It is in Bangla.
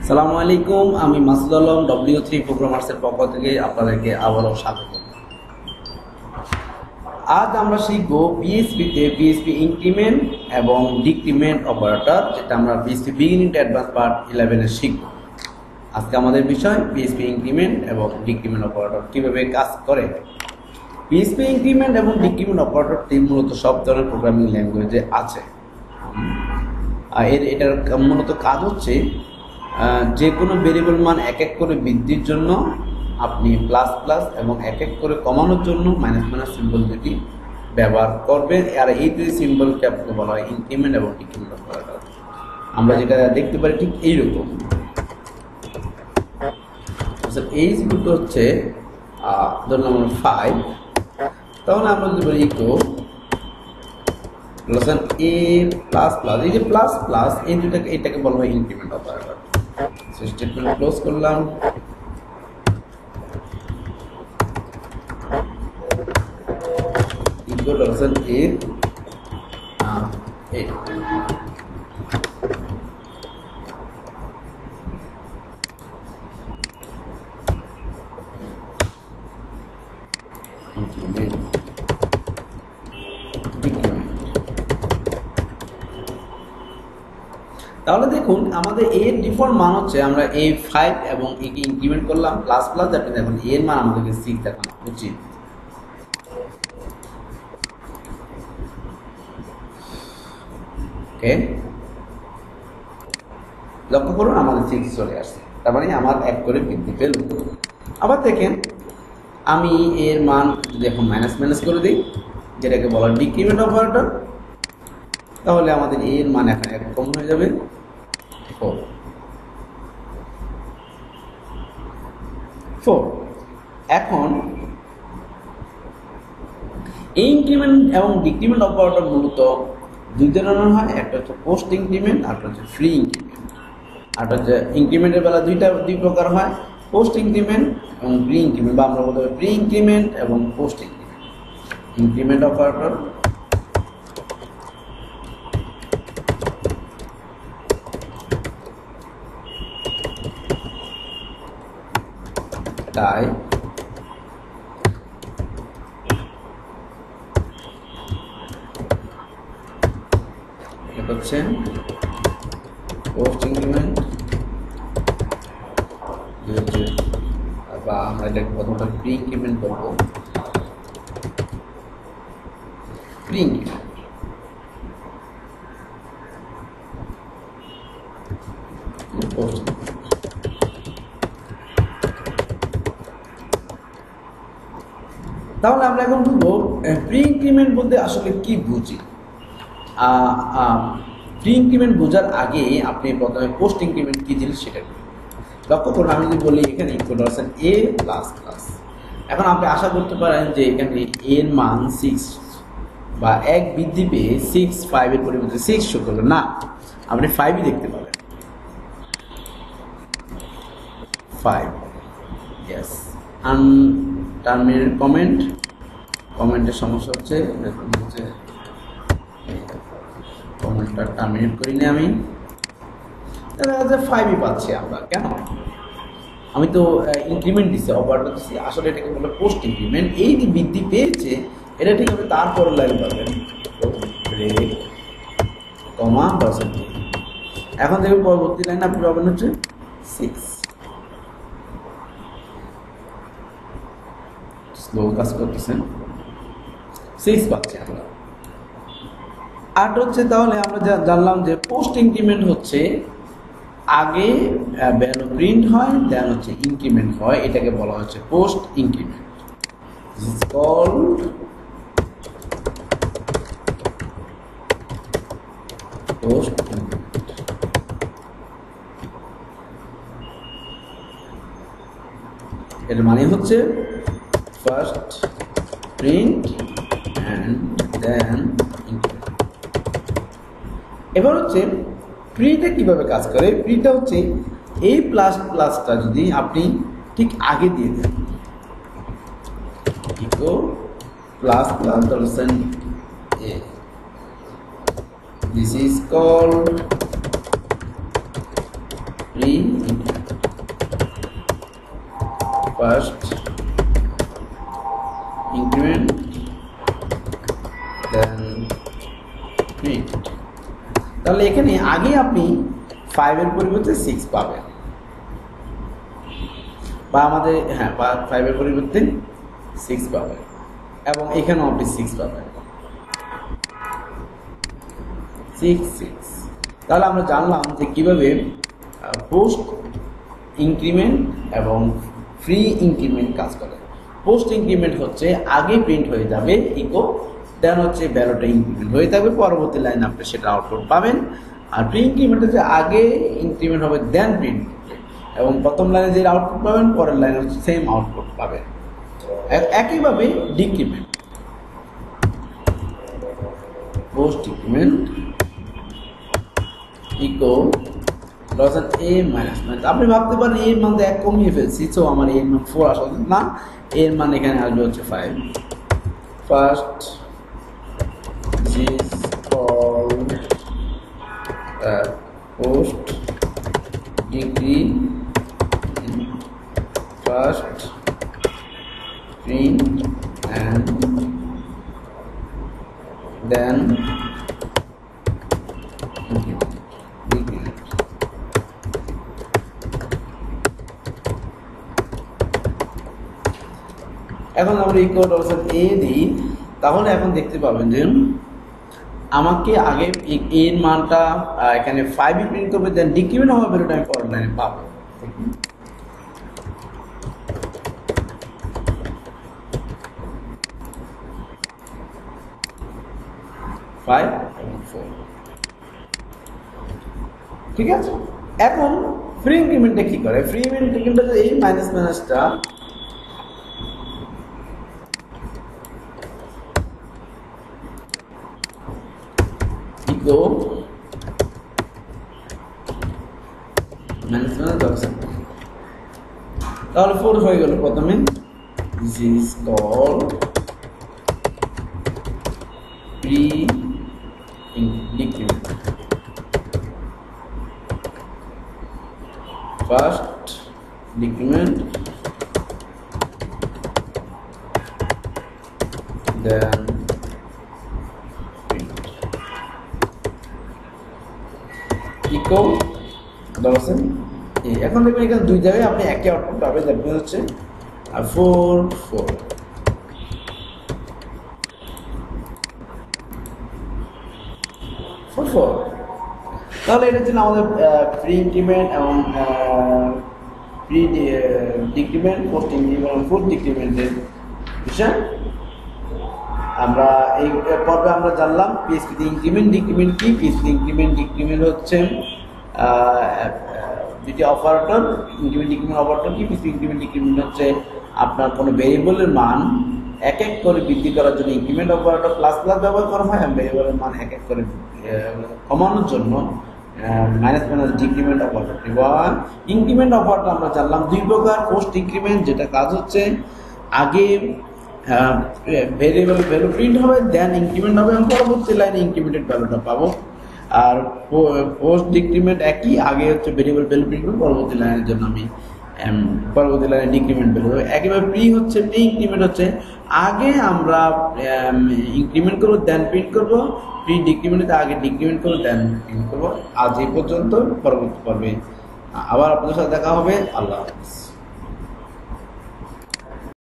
আসসালামু আলাইকুম, আমি মাসুদ আলম W3 প্রোগ্রামার্সের পক্ষ থেকে আপনাদেরকে আবারও স্বাগত। আজ আমরা শিখব PHP-তে PHP ইনক্রিমেন্ট এবং ডিক্রিমেন্ট অপারেটর, যেটা আমরা PHP beginning to advance part 11 এ শিখব। আজকে আমাদের বিষয় PHP ইনক্রিমেন্ট এবং ডিক্রিমেন্ট অপারেটর কিভাবে কাজ করে। PHP ইনক্রিমেন্ট এবং ডিক্রিমেন্ট অপারেটরটি মূলত সব ধরনের প্রোগ্রামিং ল্যাঙ্গুয়েজে আছে। এটার মূলত কাজ হচ্ছে যে কোনো ভেরিয়েবল মান এক এক করে বৃদ্ধির জন্য আপনি প্লাস প্লাস এবং এক এক করে কমানোর জন্য মাইনাস মাইনাস সিম্বল দুটি ব্যবহার করবেন। আর এই দুই সিম্বলকে আপনাকে বলা হয় ইনক্রিমেন্ট এবং ডিক্রিমেন্ট অপারেটর। আমরা যেটা দেখতে পারি ঠিক এইরকম। এই দুটো হচ্ছে ধরুন আমরা 5, তাহলে আমরা যদি বলি ইকো a প্লাস প্লাস, এই যে প্লাস প্লাস এই দুটাকে এটাকে বলা হয় ইনক্রিমেন্ট অপারেটর। স্টেটমেন্ট ক্লোজ করলাম। ইকুয়াল a তাহলে দেখুন আমাদের a এর ডিফল্ট মান হচ্ছে, আমরা a 5 এবং a কে ইনক্রিমেন্ট করলাম প্লাস প্লাস, দ্যাট মিন্স এখন a এর মান আমাদেরকে 6 দেখানো উচিত। ওকে, লক্ষ্য করুন আমাদের 6 চলে আসছে, তার মানে আমার এক করে বৃদ্ধি পেল। আবার দেখেন আমি এর মান যদি এখন মাইনাস মাইনাস করে দিই, যেটাকে বলা ডিক্রিমেন্ট অপারেটর, তাহলে আমাদের a এর মান এখন এক কম হয়ে যাবে 4। এখন এই ইনক্রিমেন্ট এবং ডিক্রিমেন্ট অপারেটর মূলত দুই ধরনের হয়, একটা হচ্ছে পোস্ট ইনক্রিমেন্ট আর একটা হচ্ছে ফ্রি ইনক্রিমেন্ট। আর হচ্ছে ইনক্রিমেন্টের বেলা দুই প্রকার হয়, পোস্ট ইনক্রিমেন্ট এবং প্রি ইনক্রিমেন্ট, বা আমরা বলতে পারি প্রি ইনক্রিমেন্ট এবং পোস্ট ইনক্রিমেন্ট। ইনক্রিমেন্ট অপারেটর তাই হচ্ছে পোস্ট ইনক্রিমেন্ট, বা আমরা এটাকে প্রথমটা প্রি ইনক্রিমেন্ট বলবো। Pre increment post. তাহলে আমরা এখন বুঝবো প্রি ইনক্রিমেন্ট বলতে আসলে কি বুঝি। প্রি ইনক্রিমেন্ট বোঝার আগে আপনি প্রথমে পোস্ট ইনক্রিমেন্ট কি জিনিস সেটা লক্ষ্য করুন। আমি যদি বলি এখানে ইকুয়াল a প্লাস প্লাস, এখন আপনি আশা করতে পারেন যে এখানে a এর মান 6 বা 1 বৃদ্ধি পেয়ে 6 5 এর পরিবর্তে 6 শো করবে না, আপনি 5ই দেখতে পাবেন। 5 ইয়েস। আনটার্মিনেটেড কমেন্টের সমস্যা হচ্ছে, কমেন্টটা টার্মিনেট করিনি আমি, দেখা যাচ্ছে 5ই পাচ্ছি আমরা। কেন? আমি তো ইনক্রিমেন্ট দিচ্ছি, অপারেটর দিচ্ছি, আসলে এটাকে বলে পোস্ট ইনক্রিমেন্ট। এই যে বৃদ্ধি পেয়েছে এটা ঠিক হবে, তারপর লাইন পাবেন কমা %। এখন দেখুন পরবর্তী লাইন আপনি পাবেন হচ্ছে 6। স্লো কাজ করতেছেন, 6 পাচ্ছি আমরা। আর হচ্ছে তাহলে আমরা জানলাম যে পোস্ট ইনক্রিমেন্ট হচ্ছে আগে ভ্যালু প্রিন্ট হয়, দেন হচ্ছে ইনক্রিমেন্ট হয়, এটাকে বলা হচ্ছে post increment. Is called post increment. এর মানে হচ্ছে first print and then increment. এবার হচ্ছে প্রিটা কিভাবে কাজ করে। প্রিটা হচ্ছে এই প্লাস প্লাসটা যদি আপনি ঠিক আগে দিয়ে দেন, echo plus plus a, this is called pre-increment. First increment then print. তাহলে এখানে আগে আপনি 5 এর পরিবর্তে 6 পাবেন, বা আমাদের 5 এর পরিবর্তে 6 পাবেন, এবং এখানেও আপনি 6 পাবেন, 6 6। তাহলে আমরা জানলাম যে কিভাবে পোস্ট ইনক্রিমেন্ট এবং ফ্রি ইনক্রিমেন্ট কাজ করে। পোস্ট ইনক্রিমেন্ট হচ্ছে আগে প্রিন্ট হয়ে যাবে ইকো, দেন হচ্ছে ভ্যালুটা ইনক্রিমেন্ট হয়ে থাকবে, পরবর্তী লাইনে আপনি সেটা আউটপুট পাবেন। আর প্রি ইনক্রিমেন্ট হচ্ছে আগে ইনক্রিমেন্ট হবে দেন প্রিন্ট, এবং প্রথম লাইনে যে আউটপুট পাবেন পরের লাইনে হচ্ছে সেম আউটপুট পাবেন। একইভাবে ডিক্রিমেন্ট, পোস্ট ডিক্রিমেন্ট ইকো লসেন a মাইনাস মাইনাস। আপনি ভাবতে পারেন এর মান 1 কমিয়ে ফেলছি, তো আমার এর মান 4 আসা উচিত না, এর মান এখানে আসবে হচ্ছে 5। First is called post decrement, first print and then decrement। এখন আমরা ইকুয়াল অবস্থা a দিই, তাহলে এখন দেখতে পাবেন যে আমাকে আগে এর মানটা এখানে 5 এ প্রিন্ট করবে, দেন ডিক্রিমেন্ট হবে ভ্যালুটা আমি পরের লাইনে পাবো। ঠিক আছে, এখন ফ্রি ইনক্রিমেন্টে কি করে? ফ্রি ইনক্রিমেন্টে এই মাইনাস মাইনাসটা তাহলে 4 হয়ে গেল প্রথমে। This is called pre-decrement, first decrement then print equal দশন। এখন দেখবেন এখানে দুই জায়গায় আপনি একই আউটপুট পাবেন, দেখবেন হচ্ছে 4 4। তাহলে এটা ছিল আমাদের প্রি ইনক্রিমেন্ট এবং প্রি ডিক্রিমেন্ট, পোস্ট ইনক্রিমেন্ট এবং ফুল ডিক্রিমেন্টের বিষয়। আমরা এই পর্বে আমরা জানলাম পিএইচপি ইনক্রিমেন্ট ডিক্রিমেন্ট কি। পিএইচপি ইনক্রিমেন্ট ডিক্রিমেন্ট হচ্ছে দুটি অপারেটর, ইনক্রিমেন্ট ডিক্রিমেন্ট অপারেটর কি। পিএইচপি ইনক্রিমেন্ট ডিক্রিমেন্ট হচ্ছে আপনার কোনো ভেরিয়েবলের মান এক এক করে বৃদ্ধি করার জন্য ইনক্রিমেন্ট অপারেটর প্লাস প্লাস ব্যবহার করা হয়, এবং ভেরিয়েবলের মান এক এক করে কমানোর জন্য মাইনাস মাইনাস ডিক্রিমেন্ট অপারেটর। এবং ইনক্রিমেন্ট অপারেটর আমরা জানলাম দুই প্রকার। পোস্ট ইনক্রিমেন্ট, যেটা কাজ হচ্ছে আগে ভেরিয়েবল ভ্যালু প্রিন্ট হবে, দেন ইনক্রিমেন্ট হবে এবং পরবর্তী লাইনে ইনক্রিমেন্টেড ভ্যালুটা পাবো। আর পোস্ট ডিক্রিমেন্ট একই, আগে হচ্ছে ভেরিয়েবল ভ্যালু প্রিন্ট করবো, পরবর্তী লাইনের জন্য আমি পরবর্তী লাইনে ডিক্রিমেন্ট ভ্যালু হবে। একইভাবে প্রি হচ্ছে, প্রি ইনক্রিমেন্ট হচ্ছে আগে আমরা ইনক্রিমেন্ট করবো দেন প্রিন্ট করবো, প্রি ডিক্রিমেন্টে আগে ডিক্রিমেন্ট করবো দেন প্রিন্ট করবো। আজ এই পর্যন্ত, পরবর্তী পর্বে আবার আপনাদের সাথে দেখা হবে। আল্লাহ হাফিজ।